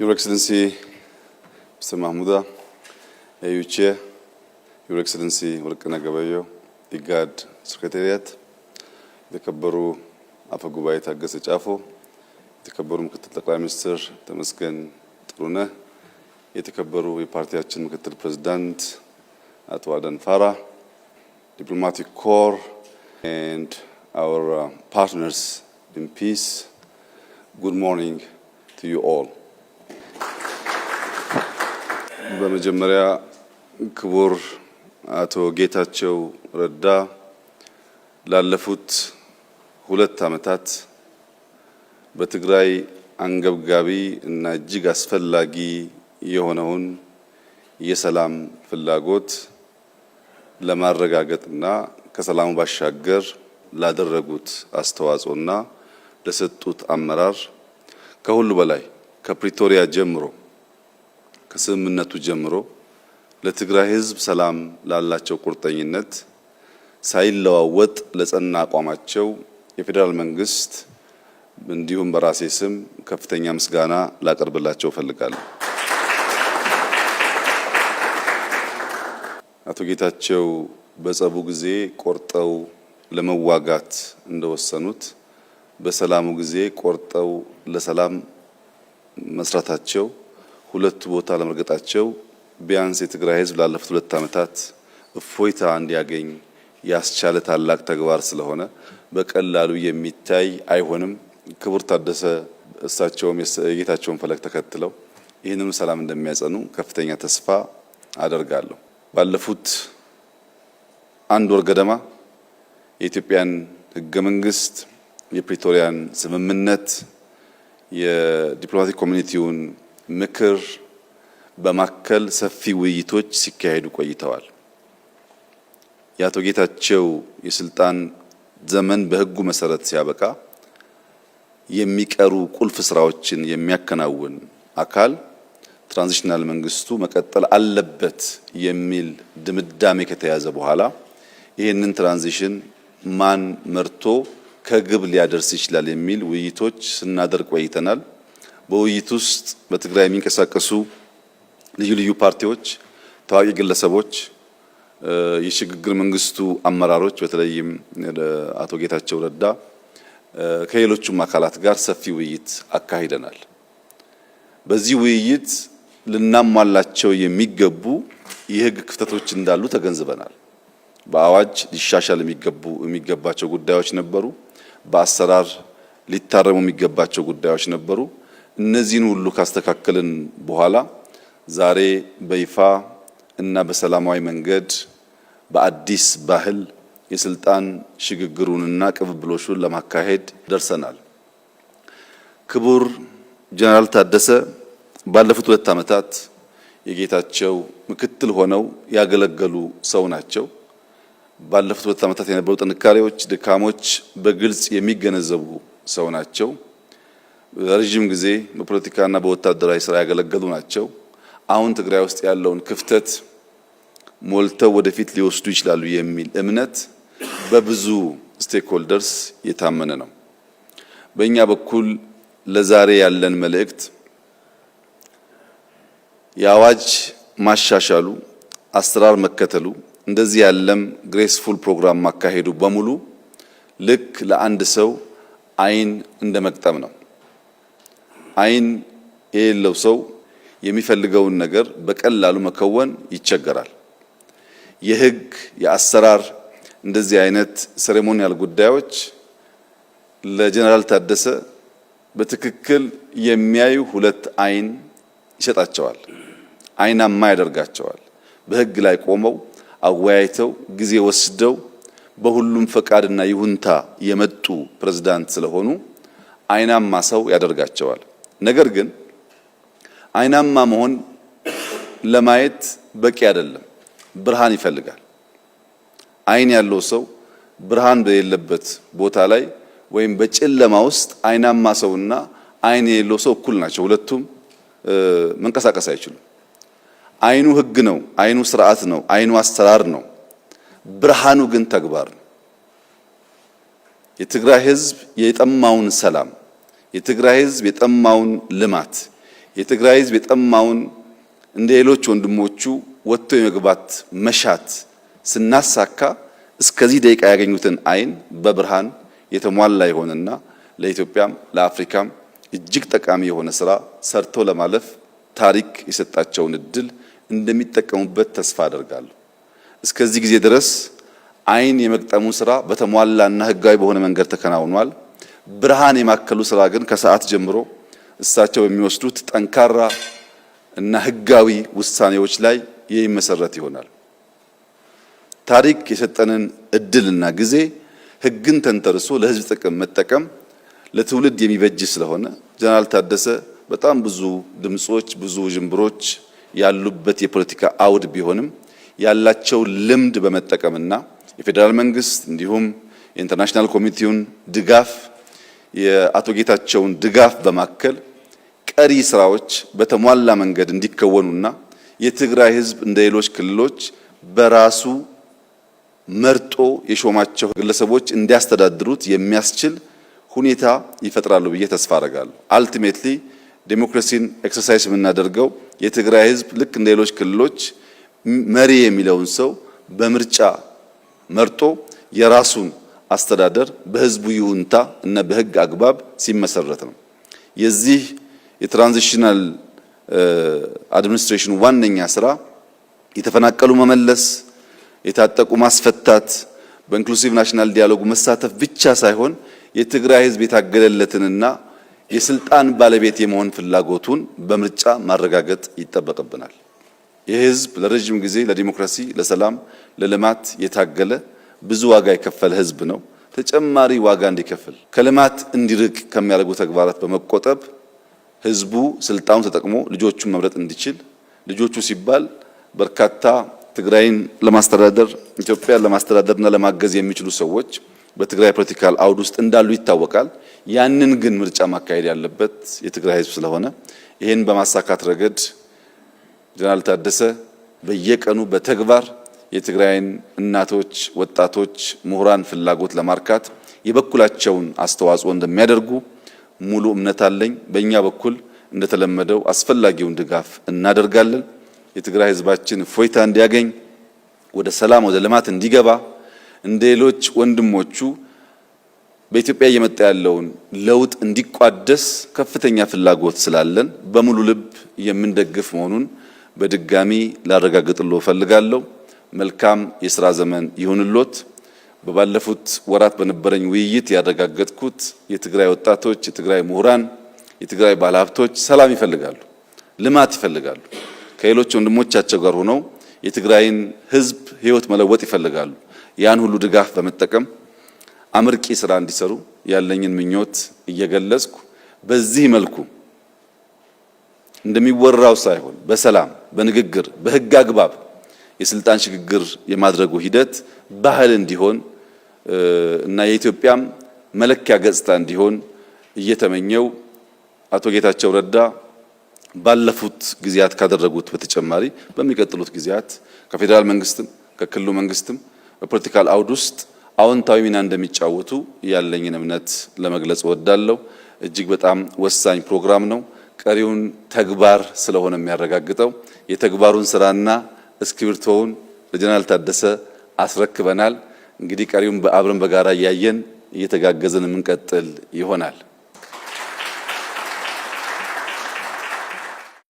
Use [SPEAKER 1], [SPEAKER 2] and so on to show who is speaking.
[SPEAKER 1] Your Excellency, Mr. Mahmouda, AU Chair, Your Excellency Workana Gabayo, IGAD Secretariat, የተከበሩ አፈ ጉባኤ ታገሰ ጫፎ፣ የተከበሩ ምክትል ጠቅላይ ሚኒስትር ተመስገን ጥሩነህ፣ የተከበሩ የፓርቲያችን ምክትል ፕሬዝዳንት አቶ አደን ፋራ፣ diplomatic corps and our partners in peace, good morning to you all. በመጀመሪያ ክቡር አቶ ጌታቸው ረዳ ላለፉት 2 ዓመታት በትግራይ አንገብጋቢ እና እጅግ አስፈላጊ የሆነውን የሰላም ፍላጎት ለማረጋገጥና ከሰላሙ ባሻገር ላደረጉት አስተዋጽኦና ለሰጡት አመራር ከሁሉ በላይ ከፕሪቶሪያ ጀምሮ ከስምምነቱ ጀምሮ ለትግራይ ሕዝብ ሰላም ላላቸው ቁርጠኝነት ሳይለዋወጥ ለጸና አቋማቸው የፌደራል መንግስት እንዲሁም በራሴ ስም ከፍተኛ ምስጋና ላቀርብላቸው ፈልጋለሁ። አቶ ጌታቸው በጸቡ ጊዜ ቆርጠው ለመዋጋት እንደወሰኑት በሰላሙ ጊዜ ቆርጠው ለሰላም መስራታቸው ሁለቱ ቦታ ለመርገጣቸው ቢያንስ የትግራይ ሕዝብ ላለፉት 2 ዓመታት እፎይታ እንዲያገኝ ያስቻለ ታላቅ ተግባር ስለሆነ በቀላሉ የሚታይ አይሆንም። ክቡር ታደሰ እሳቸውም የጌታቸውን ፈለግ ተከትለው ይህንን ሰላም እንደሚያጸኑ ከፍተኛ ተስፋ አደርጋለሁ። ባለፉት 1 ወር ገደማ የኢትዮጵያን ሕገ መንግስት፣ የፕሪቶሪያን ስምምነት፣ የዲፕሎማቲክ ኮሚኒቲውን ምክር በማከል ሰፊ ውይይቶች ሲካሄዱ ቆይተዋል። የአቶ ጌታቸው የስልጣን ዘመን በህጉ መሰረት ሲያበቃ የሚቀሩ ቁልፍ ስራዎችን የሚያከናውን አካል ትራንዚሽናል መንግስቱ መቀጠል አለበት የሚል ድምዳሜ ከተያዘ በኋላ ይህንን ትራንዚሽን ማን መርቶ ከግብ ሊያደርስ ይችላል የሚል ውይይቶች ስናደርግ ቆይተናል። በውይይት ውስጥ በትግራይ የሚንቀሳቀሱ ልዩ ልዩ ፓርቲዎች፣ ታዋቂ ግለሰቦች፣ የሽግግር መንግስቱ አመራሮች በተለይም አቶ ጌታቸው ረዳ ከሌሎችም አካላት ጋር ሰፊ ውይይት አካሂደናል። በዚህ ውይይት ልናሟላቸው የሚገቡ የህግ ክፍተቶች እንዳሉ ተገንዝበናል። በአዋጅ ሊሻሻል የሚገባቸው ጉዳዮች ነበሩ። በአሰራር ሊታረሙ የሚገባቸው ጉዳዮች ነበሩ። እነዚህን ሁሉ ካስተካከልን በኋላ ዛሬ በይፋ እና በሰላማዊ መንገድ በአዲስ ባህል የስልጣን ሽግግሩንና ቅብብሎሹን ለማካሄድ ደርሰናል። ክቡር ጀነራል ታደሰ ባለፉት 2 ዓመታት የጌታቸው ምክትል ሆነው ያገለገሉ ሰው ናቸው። ባለፉት 2 ዓመታት የነበሩ ጥንካሬዎች፣ ድካሞች በግልጽ የሚገነዘቡ ሰው ናቸው። ረጅም ጊዜ በፖለቲካና በወታደራዊ ስራ ያገለገሉ ናቸው። አሁን ትግራይ ውስጥ ያለውን ክፍተት ሞልተው ወደፊት ሊወስዱ ይችላሉ የሚል እምነት በብዙ ስቴክሆልደርስ የታመነ ነው። በእኛ በኩል ለዛሬ ያለን መልእክት የአዋጅ ማሻሻሉ፣ አሰራር መከተሉ፣ እንደዚህ ያለም ግሬስፉል ፕሮግራም ማካሄዱ በሙሉ ልክ ለአንድ ሰው አይን እንደመቅጠም ነው። አይን የሌለው ሰው የሚፈልገውን ነገር በቀላሉ መከወን ይቸገራል። የህግ የአሰራር እንደዚህ አይነት ሴሬሞኒያል ጉዳዮች ለጀነራል ታደሰ በትክክል የሚያዩ 2 አይን ይሰጣቸዋል፣ አይናማ ያደርጋቸዋል። በህግ ላይ ቆመው አወያይተው ጊዜ ወስደው በሁሉም ፈቃድና ይሁንታ የመጡ ፕሬዝዳንት ስለሆኑ አይናማ ሰው ያደርጋቸዋል። ነገር ግን አይናማ መሆን ለማየት በቂ አይደለም፣ ብርሃን ይፈልጋል። አይን ያለው ሰው ብርሃን በሌለበት ቦታ ላይ ወይም በጨለማ ውስጥ አይናማ ሰውና አይን የሌለው ሰው እኩል ናቸው። ሁለቱም መንቀሳቀስ አይችሉም። አይኑ ህግ ነው፣ አይኑ ስርዓት ነው፣ አይኑ አሰራር ነው። ብርሃኑ ግን ተግባር ነው። የትግራይ ህዝብ የጠማውን ሰላም፣ የትግራይ ህዝብ የጠማውን ልማት፣ የትግራይ ህዝብ የጠማውን እንደ ሌሎች ወንድሞቹ ወጥቶ የመግባት መሻት ስናሳካ እስከዚህ ደቂቃ ያገኙትን አይን በብርሃን የተሟላ ይሆንና ለኢትዮጵያም ለአፍሪካም እጅግ ጠቃሚ የሆነ ስራ ሰርቶ ለማለፍ ታሪክ የሰጣቸውን እድል እንደሚጠቀሙበት ተስፋ አደርጋለሁ። እስከዚህ ጊዜ ድረስ አይን የመቅጠሙ ስራ በተሟላና ህጋዊ በሆነ መንገድ ተከናውኗል። ብርሃን የማከሉ ስራ ግን ከሰዓት ጀምሮ እሳቸው በሚወስዱት ጠንካራ እና ህጋዊ ውሳኔዎች ላይ የሚመሰረት ይሆናል። ታሪክ የሰጠንን እድልና ጊዜ ህግን ተንተርሶ ለህዝብ ጥቅም መጠቀም ለትውልድ የሚበጅ ስለሆነ ጀነራል ታደሰ በጣም ብዙ ድምጾች ብዙ ጅምብሮች ያሉበት የፖለቲካ አውድ ቢሆንም ያላቸው ልምድ በመጠቀምና የፌደራል መንግስት እንዲሁም የኢንተርናሽናል ኮሚቴውን ድጋፍ የአቶ ጌታቸውን ድጋፍ በማከል ቀሪ ስራዎች በተሟላ መንገድ እንዲከወኑና የትግራይ ህዝብ እንደ ሌሎች ክልሎች በራሱ መርጦ የሾማቸው ግለሰቦች እንዲያስተዳድሩት የሚያስችል ሁኔታ ይፈጥራሉ ብዬ ተስፋ አደርጋለሁ። አልቲሜትሊ ዴሞክራሲን ኤክሰርሳይዝ የምናደርገው የትግራይ ህዝብ ልክ እንደ ሌሎች ክልሎች መሪ የሚለውን ሰው በምርጫ መርጦ የራሱን አስተዳደር በህዝቡ ይሁንታ እና በህግ አግባብ ሲመሰረት ነው። የዚህ የትራንዚሽናል አድሚኒስትሬሽን ዋነኛ ስራ የተፈናቀሉ መመለስ፣ የታጠቁ ማስፈታት፣ በኢንክሉሲቭ ናሽናል ዲያሎግ መሳተፍ ብቻ ሳይሆን የትግራይ ህዝብ የታገለለትንና የስልጣን ባለቤት የመሆን ፍላጎቱን በምርጫ ማረጋገጥ ይጠበቅብናል። ይህ ህዝብ ለረጅም ጊዜ ለዲሞክራሲ፣ ለሰላም፣ ለልማት የታገለ ብዙ ዋጋ የከፈለ ህዝብ ነው። ተጨማሪ ዋጋ እንዲከፍል ከልማት እንዲርቅ ከሚያደርጉ ተግባራት በመቆጠብ ህዝቡ ስልጣኑን ተጠቅሞ ልጆቹን መምረጥ እንዲችል ልጆቹ ሲባል በርካታ ትግራይን ለማስተዳደር ኢትዮጵያን ለማስተዳደርና ለማገዝ የሚችሉ ሰዎች በትግራይ ፖለቲካል አውድ ውስጥ እንዳሉ ይታወቃል። ያንን ግን ምርጫ ማካሄድ ያለበት የትግራይ ህዝብ ስለሆነ ይሄን በማሳካት ረገድ ጀነራል ታደሰ በየቀኑ በተግባር የትግራይን እናቶች፣ ወጣቶች፣ ምሁራን ፍላጎት ለማርካት የበኩላቸውን አስተዋጽኦ እንደሚያደርጉ ሙሉ እምነት አለኝ። በእኛ በኩል እንደተለመደው አስፈላጊውን ድጋፍ እናደርጋለን። የትግራይ ህዝባችን እፎይታ እንዲያገኝ ወደ ሰላም ወደ ልማት እንዲገባ እንደ ሌሎች ወንድሞቹ በኢትዮጵያ እየመጣ ያለውን ለውጥ እንዲቋደስ ከፍተኛ ፍላጎት ስላለን በሙሉ ልብ የምንደግፍ መሆኑን በድጋሚ ላረጋግጥልዎ ፈልጋለሁ። መልካም የሥራ ዘመን ይሁንልዎት። በባለፉት ወራት በነበረኝ ውይይት ያረጋገጥኩት የትግራይ ወጣቶች፣ የትግራይ ምሁራን፣ የትግራይ ባለሀብቶች ሰላም ይፈልጋሉ፣ ልማት ይፈልጋሉ። ከሌሎች ወንድሞቻቸው ጋር ሆነው የትግራይን ህዝብ ህይወት መለወጥ ይፈልጋሉ። ያን ሁሉ ድጋፍ በመጠቀም አመርቂ ስራ እንዲሰሩ ያለኝን ምኞት እየገለጽኩ በዚህ መልኩ እንደሚወራው ሳይሆን በሰላም በንግግር በህግ አግባብ የስልጣን ሽግግር የማድረጉ ሂደት ባህል እንዲሆን እና የኢትዮጵያም መለኪያ ገጽታ እንዲሆን እየተመኘው አቶ ጌታቸው ረዳ ባለፉት ጊዜያት ካደረጉት በተጨማሪ በሚቀጥሉት ጊዜያት ከፌደራል መንግስትም ከክልሉ መንግስትም በፖለቲካል አውድ ውስጥ አዎንታዊ ሚና እንደሚጫወቱ ያለኝን እምነት ለመግለጽ እወዳለሁ። እጅግ በጣም ወሳኝ ፕሮግራም ነው። ቀሪውን ተግባር ስለሆነ የሚያረጋግጠው የተግባሩን ስራና እስክሪብቶውን ለጀነራል ታደሰ አስረክበናል። እንግዲህ ቀሪውን አብረን በጋራ እያየን እየተጋገዝን የምንቀጥል ይሆናል።